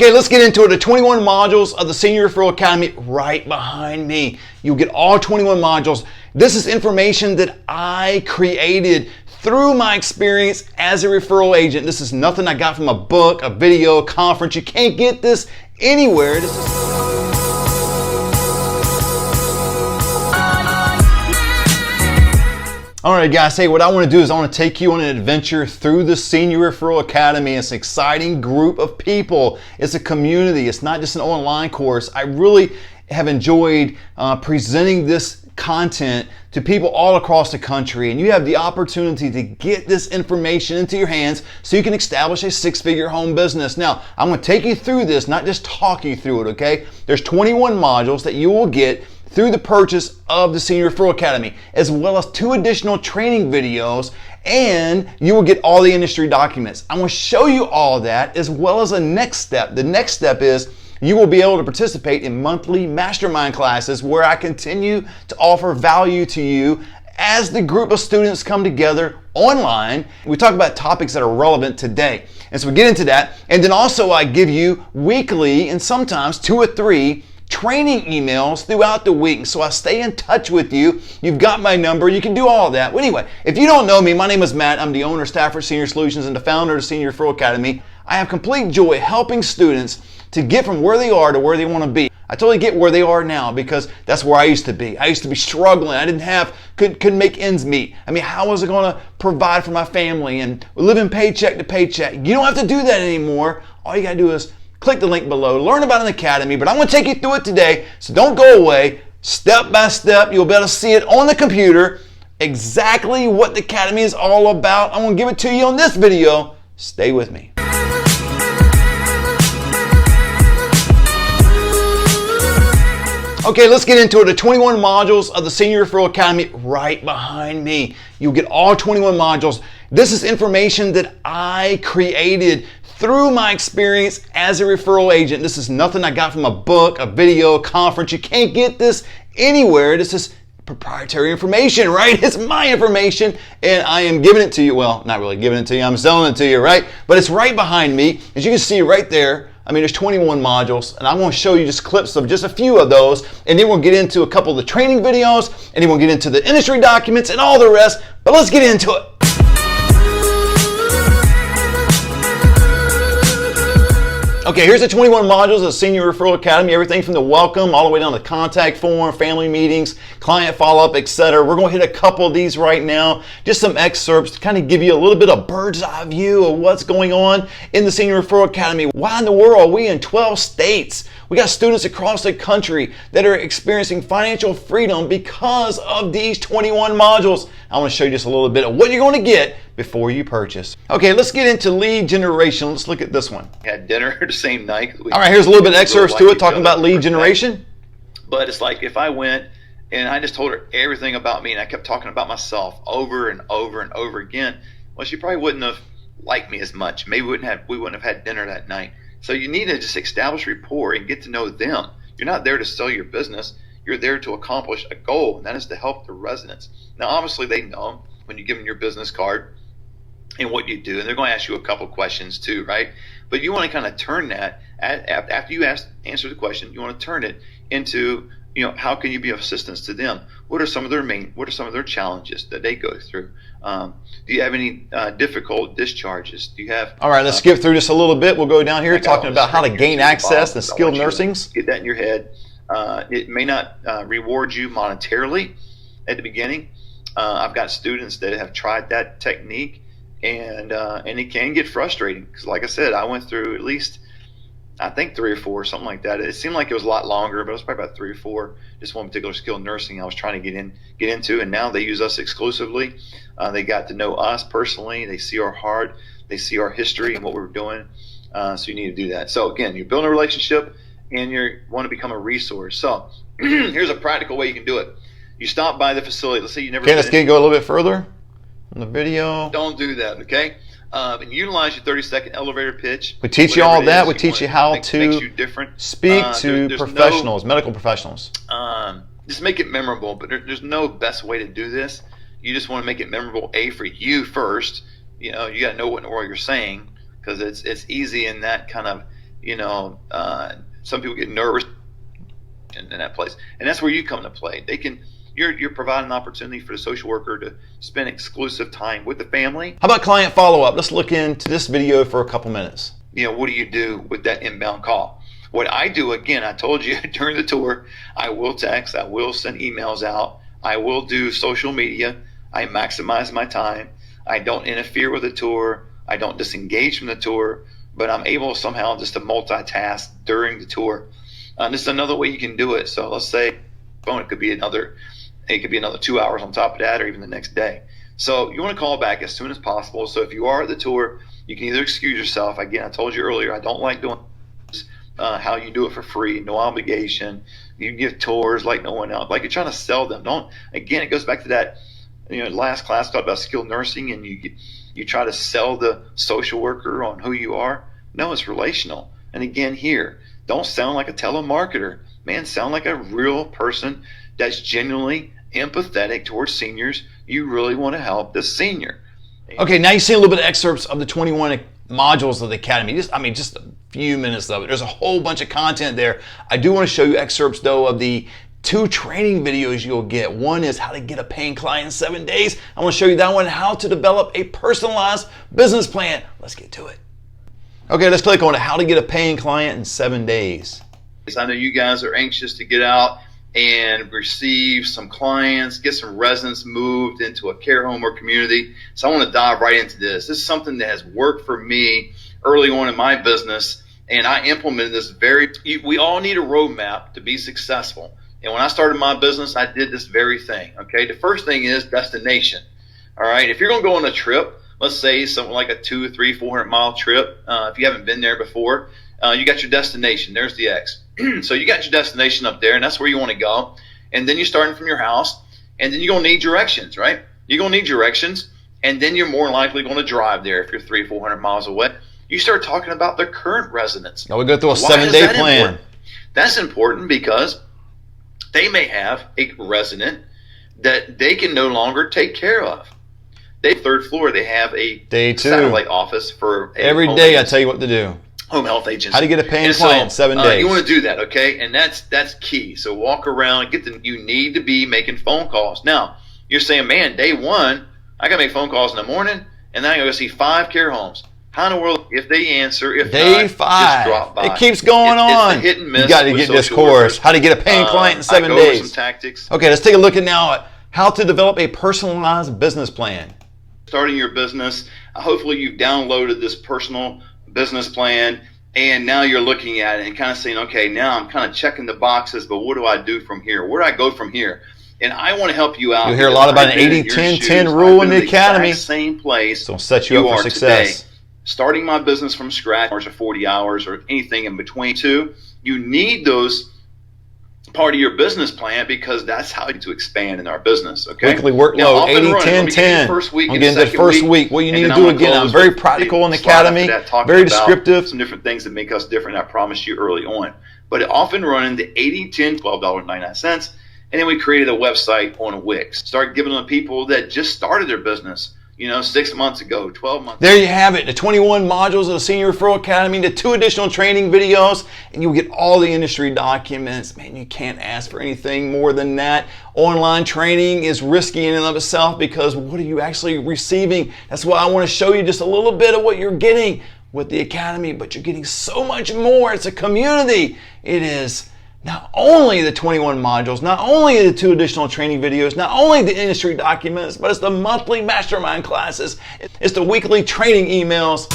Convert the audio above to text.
Okay, let's get into it. The 21 modules of the Senior Referral Academy right behind me. You'll get all 21 modules. This is information that I created through my experience as a referral agent. This is nothing I got from a book, a video, a conference. You can't get this anywhere. All right, guys, hey, what I want to do is I want to take you on an adventure through the Senior Referral Academy. It's an exciting group of people. It's a community. It's not just an online course. I really have enjoyed presenting this content to people all across the country, and you have the opportunity to get this information into your hands so you can establish a six-figure home business. Now, I'm going to take you through this, not just talk you through it, okay? There's 21 modules that you will get through the purchase of the Senior Referral Academy, as well as 2 additional training videos, and you will get all the industry documents. I'm going to show you all of that, as well as a next step. The next step is you will be able to participate in monthly mastermind classes where I continue to offer value to you as the group of students come together online. We talk about topics that are relevant today. And so we get into that. And then also I give you weekly and sometimes 2 or 3 training emails throughout the week. So I stay in touch with you. You've got my number. You can do all of that. Well, anyway, if you don't know me, my name is Matt. I'm the owner of Stafford Senior Solutions and the founder of the Senior Referral Academy. I have complete joy helping students to get from where they are to where they want to be. I totally get where they are now because that's where I used to be. I used to be struggling. I couldn't make ends meet. I mean, how was I going to provide for my family and living paycheck to paycheck? You don't have to do that anymore. All you got to do is click the link below, learn about an academy, but I'm going to take you through it today, so don't go away. Step by step, you'll be able to see it on the computer, exactly what the academy is all about. I'm going to give it to you on this video. Stay with me. Okay, let's get into it. The 21 modules of the Senior Referral Academy right behind me. You'll get all 21 modules. This is information that I created through my experience as a referral agent. This is nothing I got from a book, a video, a conference. You can't get this anywhere. This is proprietary information, right? It's my information, and I am giving it to you. Well, not really giving it to you. I'm selling it to you, right? But it's right behind me. As you can see right there, I mean, there's 21 modules, and I'm going to show you just clips of just a few of those, and then we'll get into a couple of the training videos, and then we'll get into the industry documents and all the rest, but let's get into it. Okay, here's the 21 modules of the Senior Referral Academy, everything from the welcome all the way down to contact form, family meetings, client follow-up, etc. We're going to hit a couple of these right now, just some excerpts to kind of give you a little bit of bird's eye view of what's going on in the Senior Referral Academy. Why in the world are we in 12 states? We got students across the country that are experiencing financial freedom because of these 21 modules. I want to show you just a little bit of what you're going to get before you purchase. Okay, let's get into lead generation. Let's look at this one. Had dinner the same night. All right, here's a little bit of excerpts to it talking about lead generation. But it's like if I went and I just told her everything about me and I kept talking about myself over and over and over again, well, she probably wouldn't have liked me as much. Maybe we wouldn't have had dinner that night. So you need to just establish rapport and get to know them. You're not there to sell your business. You're there to accomplish a goal, and that is to help the residents. Now, obviously, they know when you give them your business card and what you do, and they're going to ask you a couple questions too, right? But you want to kind of turn that, after you answer the question, you want to turn it into, how can you be of assistance to them? What are some of their challenges that they go through? Do you have any difficult discharges? Do you have? All right, let's skip through just a little bit. We'll go down here talking about how to gain access to skilled nursings. Get that in your head. It may not reward you monetarily at the beginning. I've got students that have tried that technique, and it can get frustrating because, like I said, I went through at least, I think 3 or 4, something like that. It seemed like it was a lot longer, but it was probably about 3 or 4. Just one particular skilled nursing I was trying to get into, and now they use us exclusively. They got to know us personally. They see our heart. They see our history and what we're doing. So you need to do that. So again, you're building a relationship, and you want to become a resource. So here's a practical way you can do it. You stop by the facility. Let's say you never. Okay, let's go a little bit further on the video. Don't do that, okay? And utilize your 30-second elevator pitch. We teach you all that. We teach you how to different. Speak to professionals, medical professionals. Just make it memorable, but there's no best way to do this. You just want to make it memorable, for you first. You got to know what in the world you're saying, because it's easy in that kind of Some people get nervous in that place, and that's where you come to play. You're providing an opportunity for the social worker to spend exclusive time with the family. How about client follow-up? Let's look into this video for a couple minutes. What do you do with that inbound call? What I do, again, I told you during the tour, I will text, I will send emails out, I will do social media, I maximize my time, I don't interfere with the tour, I don't disengage from the tour, but I'm able somehow just to multitask during the tour. This is another way you can do it. So let's say it could be another 2 hours on top of that, or even the next day. So you want to call back as soon as possible. So if you are at the tour, you can either excuse yourself. Again, I told you earlier, I don't like doing how you do it for free, no obligation. You give tours like no one else, like you're trying to sell them. Again, it goes back to that, last class talked about skilled nursing, and you try to sell the social worker on who you are. No, it's relational. And again, here, don't sound like a telemarketer. Man, sound like a real person that's genuinely empathetic towards seniors. You really want to help the senior. Okay, now you've seen a little bit of excerpts of the 21 modules of the Academy. Just a few minutes of it. There's a whole bunch of content there. I do want to show you excerpts, though, of the 2 training videos you'll get. One is how to get a paying client in 7 days. I want to show you that one, how to develop a personalized business plan. Let's get to it. Okay, let's click on how to get a paying client in 7 days. I know you guys are anxious to get out and receive some clients, get some residents moved into a care home or community. So I want to dive right into this. This is something that has worked for me early on in my business, and I implemented this we all need a roadmap to be successful. And when I started my business, I did this very thing. Okay, the first thing is destination. All right, if you're going to go on a trip, let's say something like a 200, 300, 400 mile trip, if you haven't been there before, you got your destination. There's the X. So you got your destination up there, and that's where you want to go. And then you're starting from your house, and then you're going to need directions, right? You're going to need directions, and then you're more likely going to drive there if you're 300, 400 miles away. You start talking about the current residents. Now we go through a 7-day plan. Important? That's important because they may have a resident that they can no longer take care of. They 3rd floor, they have a day 2 satellite office for every day. I tell you what to do. Home health agency. How to get a paying client in 7 days. You want to do that, okay? And that's key. So walk around, you need to be making phone calls. Now, you're saying, man, day 1, I got to make phone calls in the morning, and then I got to see 5 care homes. How in the world, if they answer, if day not, 5. Just drop by. It keeps going on. It's a hit and miss. You got to get this course. How to get a paying client in 7 I go over days. some tactics. Okay, let's take a look at now how to develop a personalized business plan. Starting your business, hopefully you've downloaded this personal business plan, and now you're looking at it and kind of saying, okay, now I'm kind of checking the boxes, but what do I do from here? Where do I go from here? And I want to help you out. You'll hear a lot about an 80-10-10 rule in the Academy. Same place. So set you up for success. Today. Starting my business from scratch, or 40 hours, or anything in between. 2, you need those part of your business plan because that's how to expand in our business. Okay. Weekly workload, 80-10-10. I'm getting the first week. What you need to do again, I'm very practical in the Academy, very descriptive. Some different things that make us different, I promised you early on. But off and running, the 80-10, $12.99. And then we created a website on Wix. Start giving them people that just started their business, 6 months ago, 12 months There you have it, the 21 modules of the Senior Referral Academy, the 2 additional training videos, and you'll get all the industry documents. Man, you can't ask for anything more than that. Online training is risky in and of itself because what are you actually receiving? That's why I want to show you just a little bit of what you're getting with the Academy, but you're getting so much more. It's a community. It is not only the 21 modules, not only the 2 additional training videos, not only the industry documents, but it's the monthly mastermind classes. It's the weekly training emails.